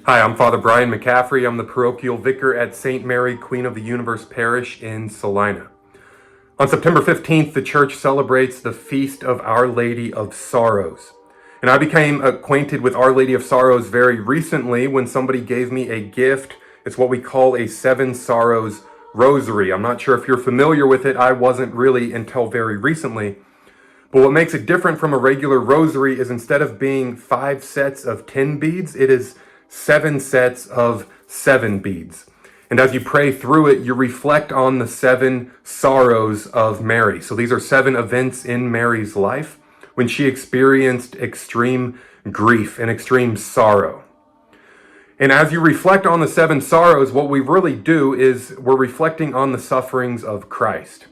Hi, I'm Father Brian McCaffrey. I'm the parochial vicar at St. Mary, Queen of the Universe Parish in Salina. On September 15th, the church celebrates the Feast of Our Lady of Sorrows. And I became acquainted with Our Lady of Sorrows very recently when somebody gave me a gift. It's what we call a Seven Sorrows Rosary. I'm not sure if you're familiar with it. I wasn't really until very recently. But what makes it different from a regular rosary is instead of being 5 sets of 10 beads, it is 7 sets of 7 beads. And as you pray through it, you reflect on the 7 sorrows of Mary. So these are 7 events in Mary's life when she experienced extreme grief and extreme sorrow. And as you reflect on the 7 sorrows, what we really do is we're reflecting on the sufferings of Christ.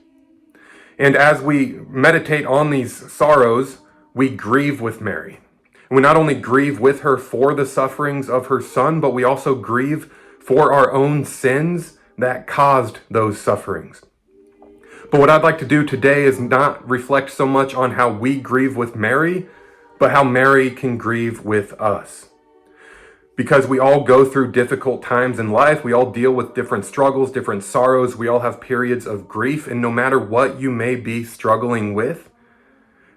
And as we meditate on these sorrows, we grieve with Mary. And we not only grieve with her for the sufferings of her son, but we also grieve for our own sins that caused those sufferings. But what I'd like to do today is not reflect so much on how we grieve with Mary, but how Mary can grieve with us. Because we all go through difficult times in life. We all deal with different struggles, different sorrows. We all have periods of grief. And no matter what you may be struggling with,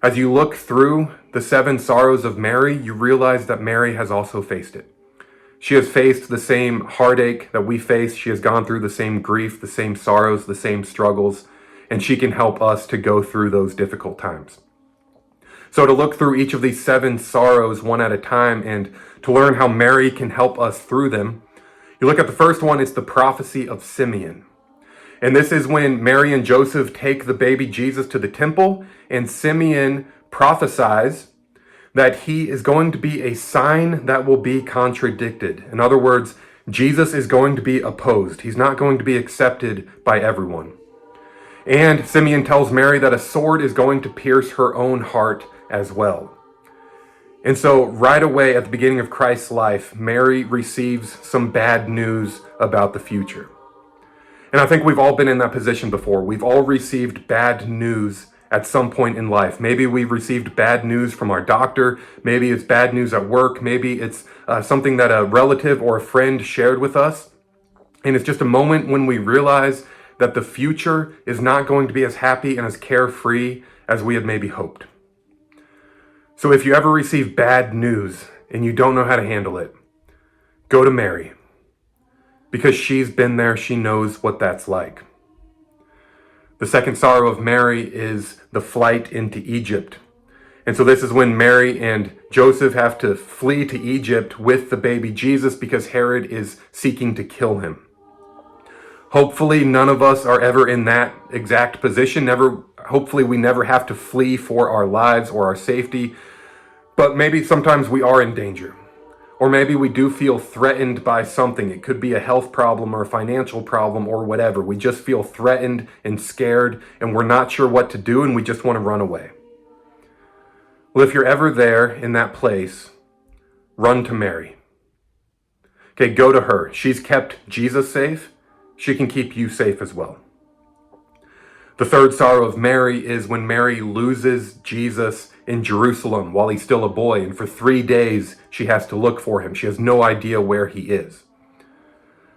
as you look through the 7 sorrows of Mary, you realize that Mary has also faced it. She has faced the same heartache that we face. She has gone through the same grief, the same sorrows, the same struggles, and she can help us to go through those difficult times. So to look through each of these 7 sorrows one at a time and to learn how Mary can help us through them, you look at the first one, it's the prophecy of Simeon. And this is when Mary and Joseph take the baby Jesus to the temple, and Simeon prophesies that he is going to be a sign that will be contradicted. In other words, Jesus is going to be opposed. He's not going to be accepted by everyone. And Simeon tells Mary that a sword is going to pierce her own heart as well. And so right away at the beginning of Christ's life, Mary receives some bad news about the future. And I think we've all been in that position before. We've all received bad news at some point in life. Maybe we received bad news from our doctor. Maybe it's bad news at work. Maybe it's something that a relative or a friend shared with us. And it's just a moment when we realize that the future is not going to be as happy and as carefree as we had maybe hoped. So if you ever receive bad news and you don't know how to handle it, go to Mary. Because she's been there, she knows what that's like. The second sorrow of Mary is the flight into Egypt. And so this is when Mary and Joseph have to flee to Egypt with the baby Jesus because Herod is seeking to kill him. Hopefully none of us are ever in that exact position. Hopefully we never have to flee for our lives or our safety. But maybe sometimes we are in danger. Or maybe we do feel threatened by something. It could be a health problem or a financial problem or whatever. We just feel threatened and scared and we're not sure what to do and we just want to run away. Well, if you're ever there in that place, run to Mary. Okay, go to her. She's kept Jesus safe. She can keep you safe as well. The third sorrow of Mary is when Mary loses Jesus in Jerusalem while he's still a boy, and for 3 days she has to look for him. She has no idea where he is.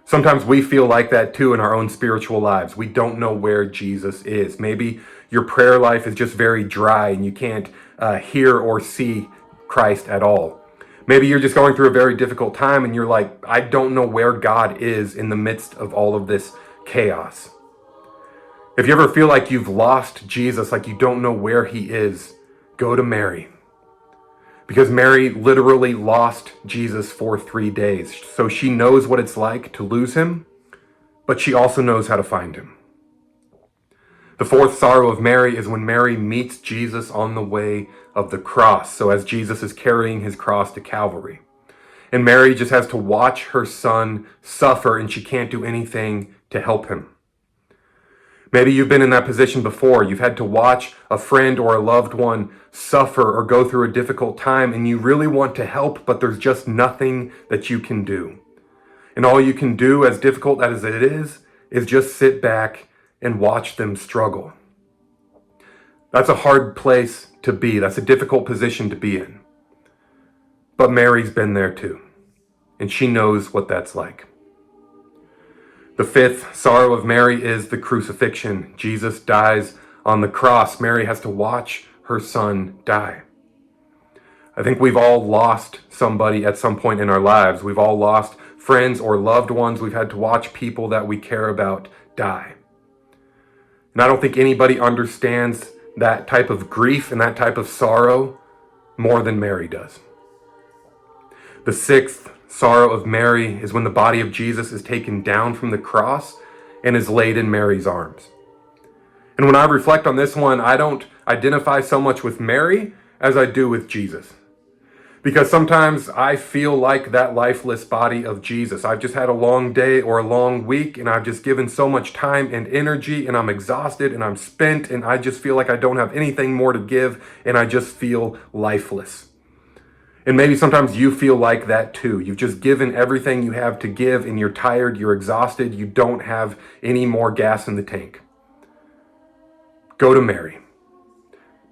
Sometimes we feel like that too in our own spiritual lives. We don't know where Jesus is. Maybe your prayer life is just very dry and you can't hear or see Christ at all. Maybe you're just going through a very difficult time and you're like, I don't know where God is in the midst of all of this chaos. If you ever feel like you've lost Jesus, like you don't know where he is, go to Mary. Because Mary literally lost Jesus for 3 days. So she knows what it's like to lose him, but she also knows how to find him. The fourth sorrow of Mary is when Mary meets Jesus on the way of the cross. So as Jesus is carrying his cross to Calvary. And Mary just has to watch her son suffer and she can't do anything to help him. Maybe you've been in that position before. You've had to watch a friend or a loved one suffer or go through a difficult time and you really want to help, but there's just nothing that you can do. And all you can do, as difficult as it is just sit back and watch them struggle. That's a hard place to be. That's a difficult position to be in. But Mary's been there too. and she knows what that's like. The fifth sorrow of Mary is the crucifixion. Jesus dies on the cross. Mary has to watch her son die. I think we've all lost somebody at some point in our lives. We've all lost friends or loved ones. We've had to watch people that we care about die. And I don't think anybody understands that type of grief and that type of sorrow more than Mary does. The sixth sorrow of Mary is when the body of Jesus is taken down from the cross and is laid in Mary's arms. And when I reflect on this one, I don't identify so much with Mary as I do with Jesus. Because sometimes I feel like that lifeless body of Jesus. I've just had a long day or a long week, and I've just given so much time and energy, and I'm exhausted and I'm spent, and I just feel like I don't have anything more to give, and I just feel lifeless. And maybe sometimes you feel like that too. You've just given everything you have to give, and you're tired, you're exhausted, you don't have any more gas in the tank. Go to Mary.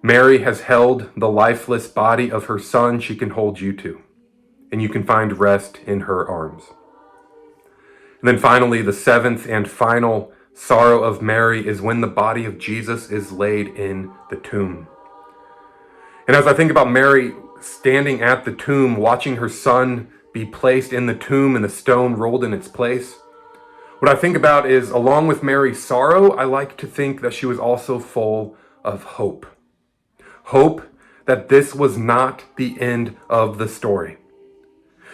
Mary has held the lifeless body of her son she can hold you to, and you can find rest in her arms. And then finally, the seventh and final sorrow of Mary is when the body of Jesus is laid in the tomb. And as I think about Mary standing at the tomb, watching her son be placed in the tomb and the stone rolled in its place, what I think about is, along with Mary's sorrow, I like to think that she was also full of hope. Hope that this was not the end of the story,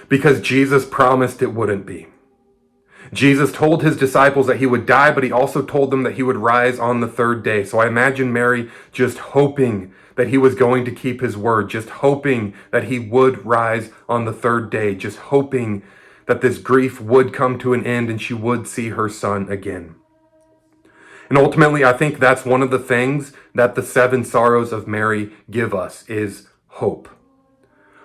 because Jesus promised it wouldn't be. Jesus told his disciples that he would die, but he also told them that he would rise on the third day. So I imagine Mary just hoping that he was going to keep his word, just hoping that he would rise on the third day, just hoping that this grief would come to an end and she would see her son again. And ultimately, I think that's one of the things that the seven sorrows of Mary give us is hope.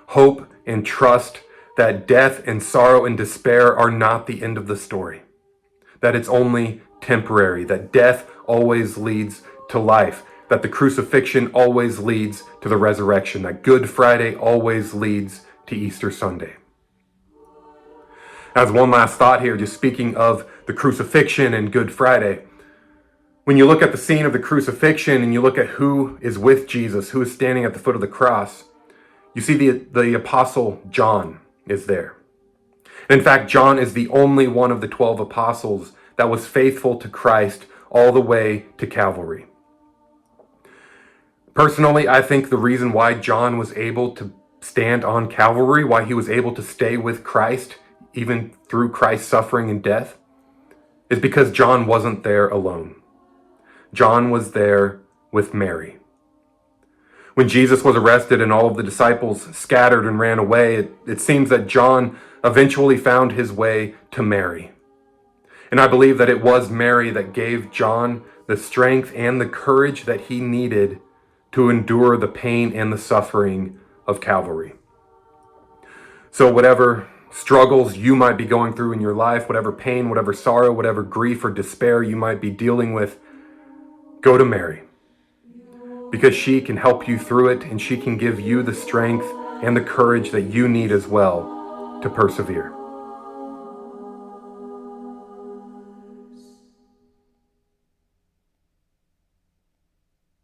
Hope and trust that death and sorrow and despair are not the end of the story. That it's only temporary. That death always leads to life. That the crucifixion always leads to the resurrection. That Good Friday always leads to Easter Sunday. As one last thought here, just speaking of the crucifixion and Good Friday, when you look at the scene of the crucifixion and you look at who is with Jesus, who is standing at the foot of the cross, you see the apostle John is there. And in fact, John is the only one of the 12 apostles that was faithful to Christ all the way to Calvary. Personally, I think the reason why John was able to stand on Calvary, why he was able to stay with Christ, even through Christ's suffering and death, is because John wasn't there alone. John was there with Mary. When Jesus was arrested and all of the disciples scattered and ran away, it seems that John eventually found his way to Mary. And I believe that it was Mary that gave John the strength and the courage that he needed to endure the pain and the suffering of Calvary. So whatever struggles you might be going through in your life, whatever pain, whatever sorrow, whatever grief or despair you might be dealing with, go to Mary, because she can help you through it, and she can give you the strength and the courage that you need as well to persevere.